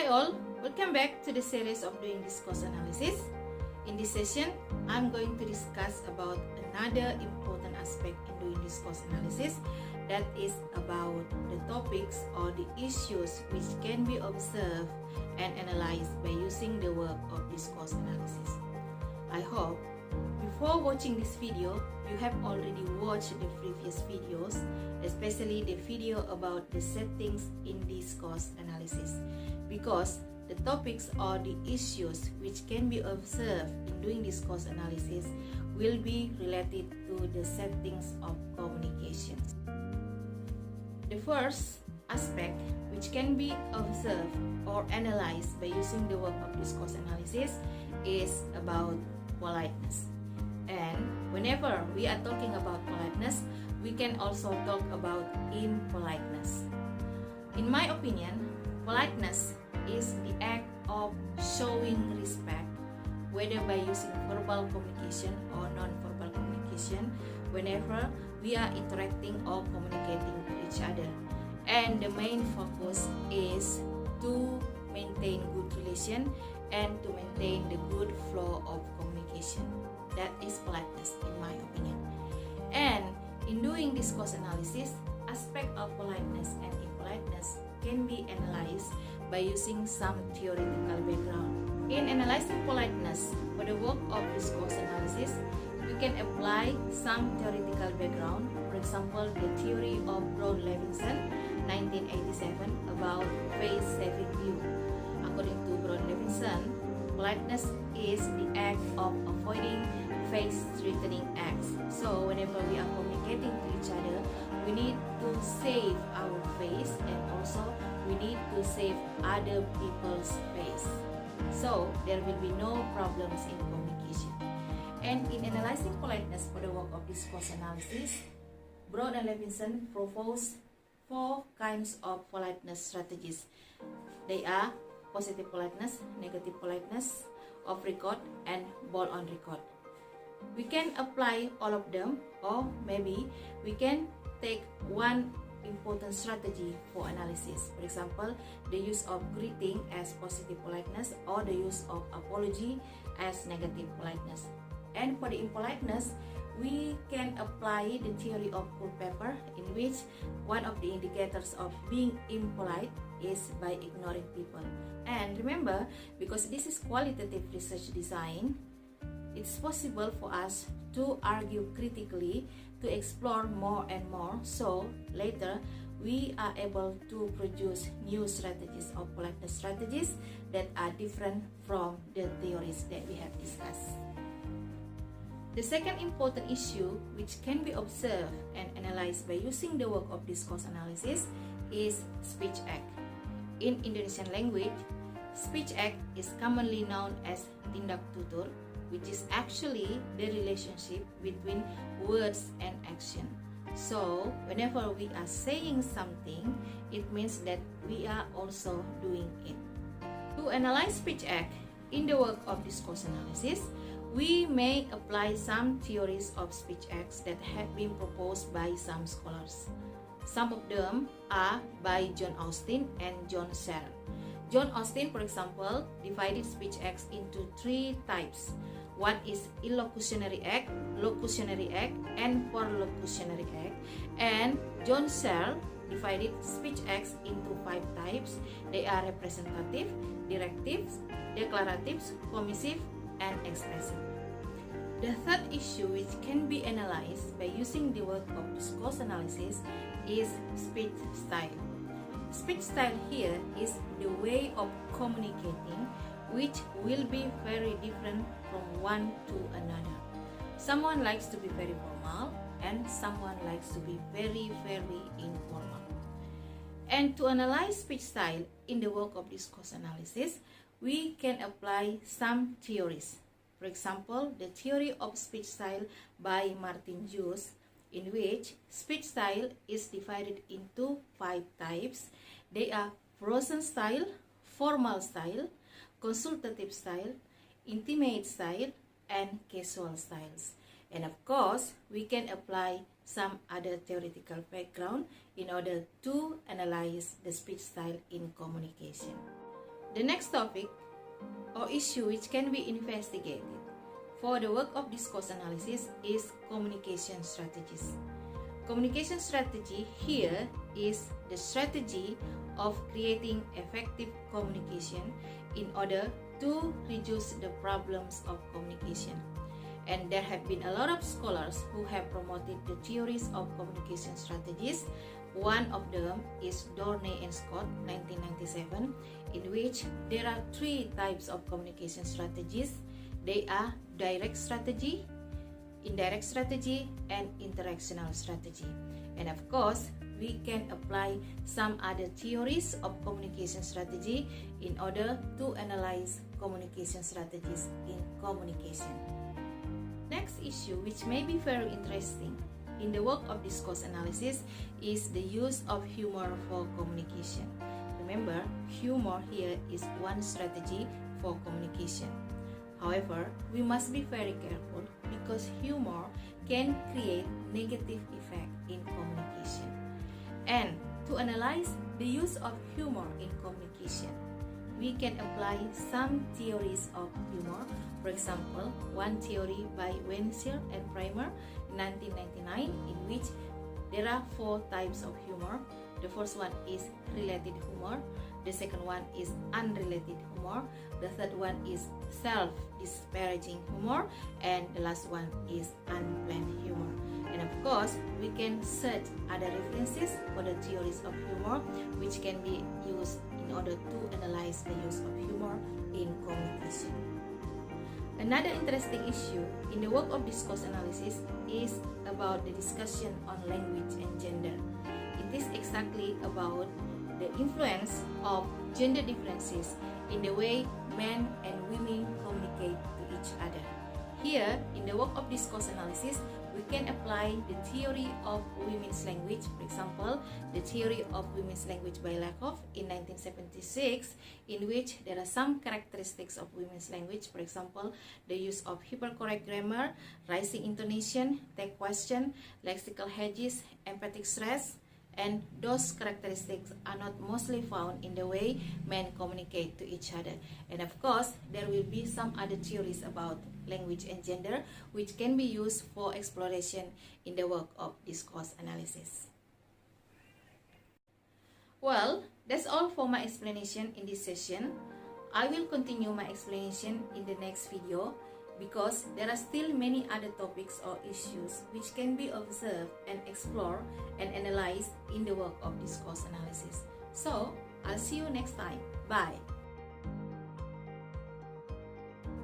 Hi all, welcome back to the series of doing discourse analysis. In this session, I'm going to discuss about another important aspect in doing discourse analysis, that is about the topics or the issues which can be observed and analyzed by using the work of discourse analysis. I hope before watching this video, you have already watched the previous videos, especially the video about the settings in discourse analysis, because the topics or the issues which can be observed in doing discourse analysis will be related to the settings of communications. The first aspect which can be observed or analyzed by using the work of discourse analysis is about politeness. And whenever we are talking about politeness, we can also talk about impoliteness. In my opinion, politeness is the act of showing respect, whether by using verbal communication or non-verbal communication, whenever we are interacting or communicating with each other. And the main focus is to maintain good relation and to maintain the good flow of communication. That is politeness in my opinion. And in doing discourse analysis, aspect of politeness and impoliteness can be analyzed by using some theoretical background. In analyzing politeness for the work of discourse analysis, we can apply some theoretical background. For example, the theory of Brown-Levinson, 1987, about face-saving view. According to Brown-Levinson, politeness is the act of avoiding face-threatening acts. So whenever we are communicating to each other, we need to save our face, and also we need to save other people's face. So there will be no problems in communication. And in analyzing politeness for the work of discourse analysis, Brown and Levinson proposed 4 kinds of politeness strategies. They are positive politeness, negative politeness, off record, and ball on record. We can apply all of them, or maybe we can take one important strategy for analysis. For example, the use of greeting as positive politeness, or the use of apology as negative politeness. And for the impoliteness, we can apply the theory of Culpeper, in which one of the indicators of being impolite is by ignoring people. And remember, because this is qualitative research design, it's possible for us to argue critically, to explore more and more, so later we are able to produce new strategies of politeness strategies that are different from the theories that we have discussed. The second important issue which can be observed and analyzed by using the work of discourse analysis is speech act. In Indonesian language, speech act is commonly known as tindak tutur, which is actually the relationship between words and action. So, whenever we are saying something, it means that we are also doing it. To analyze speech act in the work of discourse analysis, we may apply some theories of speech acts that have been proposed by some scholars. Some of them are by John Austin and John Searle. John Austin, for example, divided speech acts into 3 types. One is illocutionary act, locutionary act, and perlocutionary act. And John Searle divided speech acts into 5 types. They are representative, directives, declaratives, commissive, and expressive. The third issue which can be analyzed by using the work of discourse analysis is speech style. Speech style here is the way of communicating, which will be very different from one to another. Someone likes to be very formal, and someone likes to be very, very informal. And to analyze speech style in the work of discourse analysis, we can apply some theories. For example, the theory of speech style by Martin Joos, in which speech style is divided into 5 types. They are frozen style, formal style, consultative style, intimate style, and casual styles. And of course, we can apply some other theoretical background in order to analyze the speech style in communication. The next topic or issue which can be investigated for the work of discourse analysis is communication strategies. Communication strategy here is the strategy of creating effective communication in order to reduce the problems of communication. And there have been a lot of scholars who have promoted the theories of communication strategies. One of them is Dorney and Scott, 1997, in which there are 3 types of communication strategies. They are direct strategy, indirect strategy, and interactional strategy. And of course, we can apply some other theories of communication strategy in order to analyze communication strategies in communication. Next issue, which may be very interesting in the work of discourse analysis, is the use of humor for communication. Remember, humor here is one strategy for communication. However, we must be very careful because humor can create negative effect in communication. And to analyze the use of humor in communication, we can apply some theories of humor. For example, one theory by Wenzel and Primer in 1999, in which there are 4 types of humor. The first one is related humor, the second one is unrelated humor, the third one is self-disparaging humor, and the last one is unplanned humor. And of course, we can search other references for the theories of humor which can be used in order to analyze the use of humor in communication. Another interesting issue in the work of discourse analysis is about the discussion on language and gender. It is exactly about the influence of gender differences in the way men and women communicate to each other. Here, in the work of discourse analysis, we can apply the theory of women's language. For example, the theory of women's language by Lakoff in 1976, in which there are some characteristics of women's language. For example, the use of hypercorrect grammar, rising intonation, take question, lexical hedges, emphatic stress, and those characteristics are not mostly found in the way men communicate to each other. And of course, there will be some other theories about language and gender which can be used for exploration in the work of discourse analysis. Well, that's all for my explanation in this session. I will continue my explanation in the next video because there are still many other topics or issues which can be observed and explored and analyzed in the work of discourse analysis. So, I'll see you next time. Bye.